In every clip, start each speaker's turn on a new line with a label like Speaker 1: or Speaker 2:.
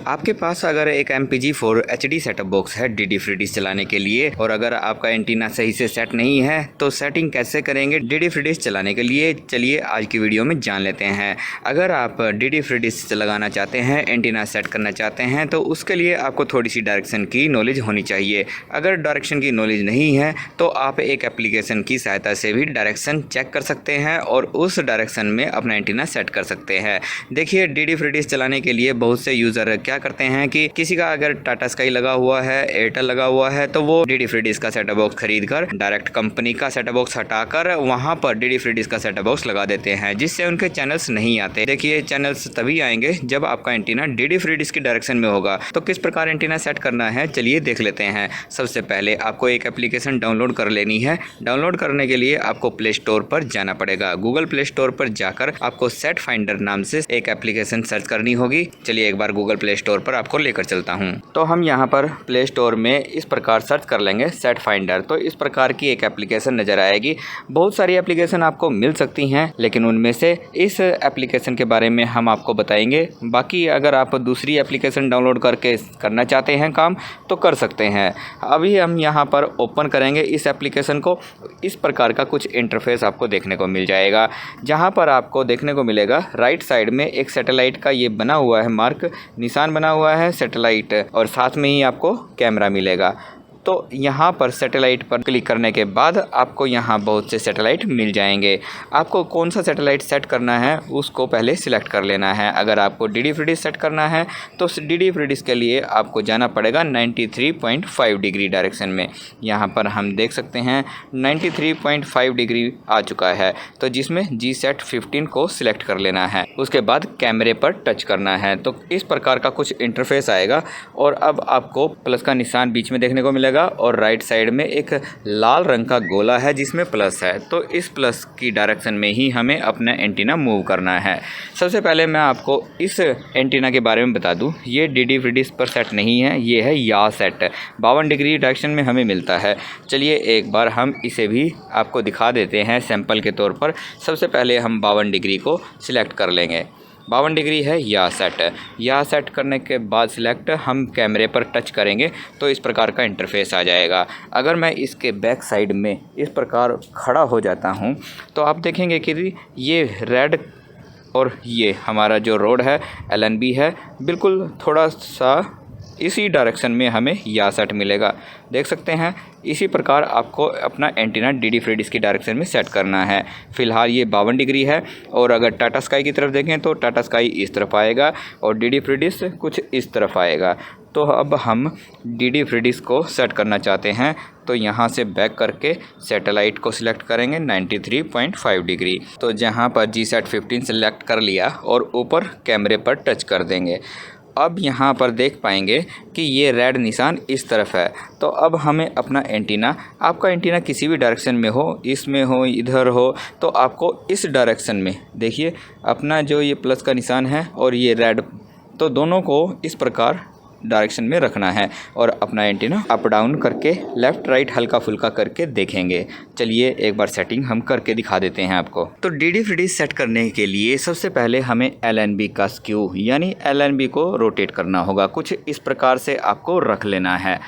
Speaker 1: आपके पास अगर एक MPG4 HD सेटअप बॉक्स है DD फ्री डिश चलाने के लिए और अगर आपका एंटीना सही से सेट नहीं है तो सेटिंग कैसे करेंगे DD फ्री डिश चलाने के लिए, चलिए आज की वीडियो में जान लेते हैं। अगर आप DD फ्री डिश लगाना चाहते हैं, एंटीना सेट करना चाहते हैं तो उसके लिए आपको थोड़ी सी डायरेक्शन की नॉलेज होनी चाहिए। अगर डायरेक्शन की नॉलेज नहीं है तो आप एक एप्लीकेशन की सहायता से भी डायरेक्शन चेक कर सकते हैं और उस डायरेक्शन में अपना एंटीना सेट कर सकते हैं। देखिए, DD फ्री डिश चलाने के लिए बहुत से यूज़र क्या करते हैं कि किसी का अगर टाटा स्काई लगा हुआ है, एयरटेल लगा हुआ है तो वो DD फ्री डिश का सेटअप बॉक्स खरीद कर डायरेक्ट कंपनी का सेटअप बॉक्स हटाकर वहां पर DD फ्री डिश का सेटअप बॉक्स लगा देते हैं, जिससे उनके चैनल्स नहीं आते। देखिए, चैनल्स तभी आएंगे जब आपका एंटीना DD फ्री डिश की डायरेक्शन में होगा। तो किस प्रकार एंटीना सेट करना है चलिए देख लेते हैं। सबसे पहले आपको एक एप्लीकेशन डाउनलोड कर लेनी है। डाउनलोड करने के लिए आपको प्ले स्टोर पर जाना पड़ेगा। गूगल प्ले स्टोर पर जाकर आपको सेट फाइंडर नाम से एक एप्लीकेशन सर्च करनी होगी। चलिए एक बार गूगल प्ले स्टोर पर आपको लेकर चलता हूं। तो हम यहां पर प्ले स्टोर में इस प्रकार सर्च कर लेंगे सेट फाइंडर, तो इस प्रकार की एक एप्लीकेशन नज़र आएगी। बहुत सारी एप्लीकेशन आपको मिल सकती हैं, लेकिन उनमें से इस एप्लीकेशन के बारे में हम आपको बताएंगे। बाकी अगर आप दूसरी एप्लीकेशन डाउनलोड करके करना चाहते हैं काम तो कर सकते हैं। अभी हम यहाँ पर ओपन करेंगे इस एप्लीकेशन को। इस प्रकार का कुछ इंटरफेस आपको देखने को मिल जाएगा, जहाँ पर आपको देखने को मिलेगा राइट साइड में एक सैटेलाइट का ये बना हुआ है मार्क, निशान बना हुआ है सैटेलाइट, और साथ में ही आपको कैमरा मिलेगा। तो यहाँ पर सैटेलाइट पर क्लिक करने के बाद आपको यहाँ बहुत से सैटेलाइट मिल जाएंगे। आपको कौन सा सैटेलाइट सेट करना है उसको पहले सिलेक्ट कर लेना है। अगर आपको DD फ्री डिश सेट करना है तो DD फ्री डिश के लिए आपको जाना पड़ेगा 93.5 डिग्री डायरेक्शन में। यहाँ पर हम देख सकते हैं 93.5 डिग्री आ चुका है, तो जिसमें GSAT 15 को सिलेक्ट कर लेना है। उसके बाद कैमरे पर टच करना है। तो इस प्रकार का कुछ इंटरफेस आएगा और अब आपको प्लस का निशान बीच में देखने को मिलेगा और राइट साइड में एक लाल रंग का गोला है जिसमें प्लस है। तो इस प्लस की डायरेक्शन में ही हमें अपना एंटीना मूव करना है। सबसे पहले मैं आपको इस एंटीना के बारे में बता दूं, ये DD फ्री डिश पर सेट नहीं है, ये है या सेट। 52 डिग्री डायरेक्शन में हमें मिलता है। चलिए एक बार हम इसे भी आपको दिखा देते हैं सैंपल के तौर पर। सबसे पहले हम 52 डिग्री को सिलेक्ट कर लेंगे। 52 डिग्री है या सेट करने के बाद सिलेक्ट हम कैमरे पर टच करेंगे तो इस प्रकार का इंटरफेस आ जाएगा। अगर मैं इसके बैक साइड में इस प्रकार खड़ा हो जाता हूं तो आप देखेंगे कि ये रेड और ये हमारा जो रोड है LNB है, बिल्कुल थोड़ा सा इसी डायरेक्शन में हमें या सेट मिलेगा। देख सकते हैं इसी प्रकार आपको अपना एंटीना DD फ्री डिश की डायरेक्शन में सेट करना है। फ़िलहाल ये 52 डिग्री है और अगर टाटा स्काई की तरफ देखें तो टाटा स्काई इस तरफ आएगा और DD फ्री डिश कुछ इस तरफ आएगा। तो अब हम DD फ्री डिश को सेट करना चाहते हैं तो यहाँ से बैक करके सैटेलाइट को सिलेक्ट करेंगे 93.5 डिग्री। तो जहाँ पर GSAT 15 सेलेक्ट कर लिया और ऊपर कैमरे पर टच कर देंगे। अब यहाँ पर देख पाएंगे कि ये रेड निशान इस तरफ है। तो अब हमें अपना एंटीना, आपका एंटीना किसी भी डायरेक्शन में हो, इसमें हो, इधर हो, तो आपको इस डायरेक्शन में देखिए अपना जो ये प्लस का निशान है और ये रेड, तो दोनों को इस प्रकार डायरेक्शन में रखना है और अपना एंटीना अप डाउन करके लेफ़्ट राइट हल्का फुल्का करके देखेंगे। चलिए एक बार सेटिंग हम करके दिखा देते हैं आपको। तो DD फ्री डिश सेट करने के लिए सबसे पहले हमें LNB का स्क्यू यानी LNB को रोटेट करना होगा। कुछ इस प्रकार से आपको रख लेना है।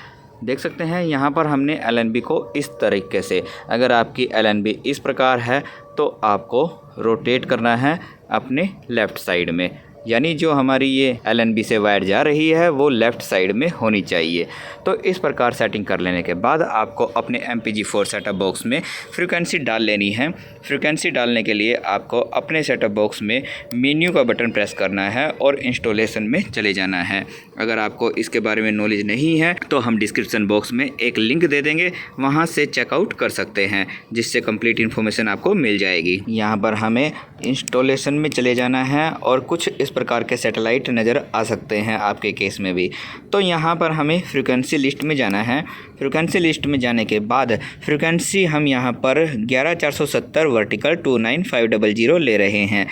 Speaker 1: देख सकते हैं यहाँ पर हमने LNB को इस तरीके से, अगर आपकी LNB इस प्रकार है तो आपको रोटेट करना है अपने लेफ़्ट साइड में, यानी जो हमारी ये LNB से वायर जा रही है वो लेफ़्ट साइड में होनी चाहिए। तो इस प्रकार सेटिंग कर लेने के बाद आपको अपने MPG4 सेटअप बॉक्स में फ्रीक्वेंसी डाल लेनी है। फ्रीक्वेंसी डालने के लिए आपको अपने सेटअप बॉक्स में मेन्यू का बटन प्रेस करना है और इंस्टॉलेशन में चले जाना है। अगर आपको इसके बारे में नॉलेज नहीं है तो हम डिस्क्रिप्शन बॉक्स में एक लिंक दे देंगे, वहाँ से चेकआउट कर सकते हैं, जिससे कंप्लीट इन्फॉर्मेशन आपको मिल जाएगी। यहाँ पर हमें इंस्टॉलेशन में चले जाना है और कुछ इस प्रकार के सैटेलाइट नज़र आ सकते हैं आपके केस में भी। तो यहाँ पर हमें फ्रीक्वेंसी लिस्ट में जाना है। फ्रीक्वेंसी लिस्ट में जाने के बाद फ्रीक्वेंसी हम यहाँ पर 11470 वर्टिकल 29500 ले रहे हैं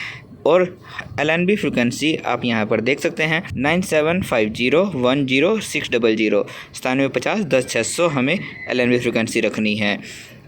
Speaker 1: और LNB फ्रीक्वेंसी आप यहाँ पर देख सकते हैं 975010 600 9750 10 600 हमें LNB फ्रीक्वेंसी रखनी है।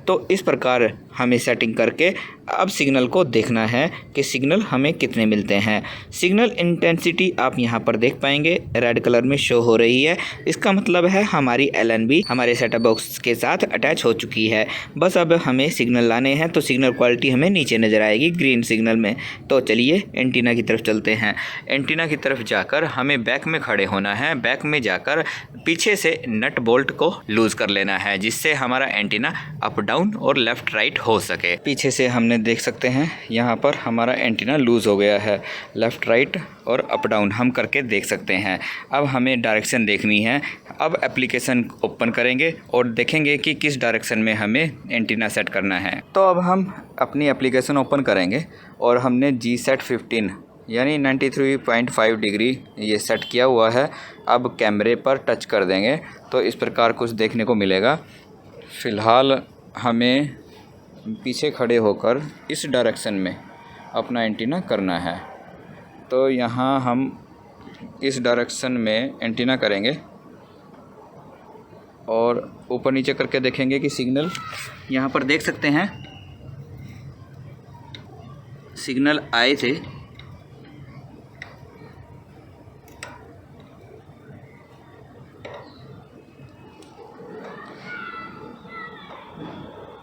Speaker 1: तो इस प्रकार हमें सेटिंग करके अब सिग्नल को देखना है कि सिग्नल हमें कितने मिलते हैं। सिग्नल इंटेंसिटी आप यहाँ पर देख पाएंगे रेड कलर में शो हो रही है। इसका मतलब है हमारी LNB हमारे सेटअप बॉक्स के साथ अटैच हो चुकी है। बस अब हमें सिग्नल लाने हैं तो सिग्नल क्वालिटी हमें नीचे नज़र आएगी ग्रीन सिग्नल में। तो चलिए एंटीना की तरफ चलते हैं। एंटीना की तरफ जाकर हमें बैक में खड़े होना है। बैक में जाकर पीछे से नट बोल्ट को लूज़ कर लेना है, जिससे हमारा एंटीना अप डाउन और लेफ़्ट राइट हो सके। पीछे से हमने देख सकते हैं यहाँ पर हमारा एंटीना लूज़ हो गया है। लेफ़्ट राइट और अप डाउन हम करके देख सकते हैं। अब हमें डायरेक्शन देखनी है। अब एप्लीकेशन ओपन करेंगे और देखेंगे कि किस डायरेक्शन में हमें एंटीना सेट करना है। तो अब हम अपनी एप्लीकेशन ओपन करेंगे और हमने G-SET 15 यानी 93.5 डिग्री ये सेट किया हुआ है। अब कैमरे पर टच कर देंगे तो इस प्रकार कुछ देखने को मिलेगा। फ़िलहाल हमें पीछे खड़े होकर इस डायरेक्शन में अपना एंटीना करना है। तो यहाँ हम इस डायरेक्शन में एंटीना करेंगे और ऊपर नीचे करके देखेंगे कि सिग्नल यहाँ पर देख सकते हैं सिग्नल आए थे।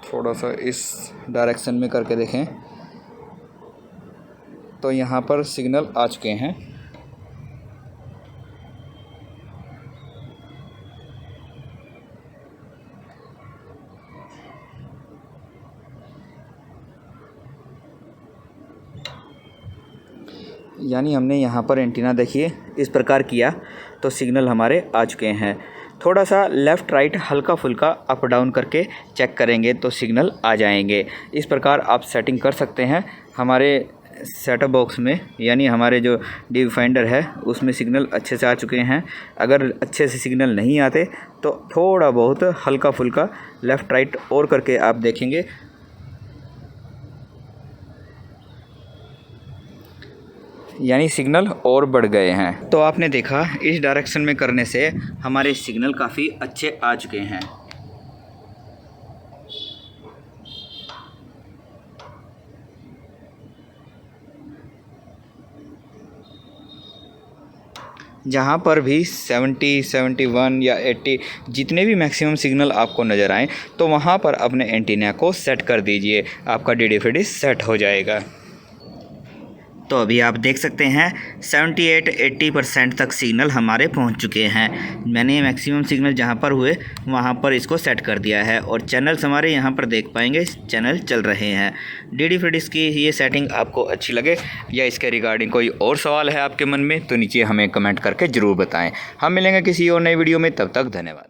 Speaker 1: थोड़ा सा इस डायरेक्शन में करके देखें तो यहाँ पर सिग्नल आ चुके हैं। यानी हमने यहाँ पर एंटीना देखिए इस प्रकार किया तो सिग्नल हमारे आ चुके हैं। थोड़ा सा लेफ़्ट राइट हल्का फुल्का अप डाउन करके चेक करेंगे तो सिग्नल आ जाएंगे। इस प्रकार आप सेटिंग कर सकते हैं। हमारे सेटअप बॉक्स में यानी हमारे जो डी फाइंडर है उसमें सिग्नल अच्छे से आ चुके हैं। अगर अच्छे से सिग्नल नहीं आते तो थोड़ा बहुत हल्का फुल्का लेफ़्ट राइट और करके आप देखेंगे यानी सिग्नल और बढ़ गए हैं। तो आपने देखा इस डायरेक्शन में करने से हमारे सिग्नल काफ़ी अच्छे आ चुके हैं। जहाँ पर भी 70, 71 या 80 जितने भी मैक्सिमम सिग्नल आपको नज़र आएँ तो वहाँ पर अपने एंटीना को सेट कर दीजिए, आपका DD सेट हो जाएगा। तो अभी आप देख सकते हैं 78-80% तक सिग्नल हमारे पहुंच चुके हैं। मैंने मैक्सिमम सिग्नल जहां पर हुए वहां पर इसको सेट कर दिया है और चैनल्स हमारे यहां पर देख पाएंगे चैनल चल रहे हैं। DD की ये सेटिंग आपको अच्छी लगे या इसके रिगार्डिंग कोई और सवाल है आपके मन में तो नीचे हमें कमेंट करके ज़रूर बताएँ। हम मिलेंगे किसी और नई वीडियो में, तब तक धन्यवाद।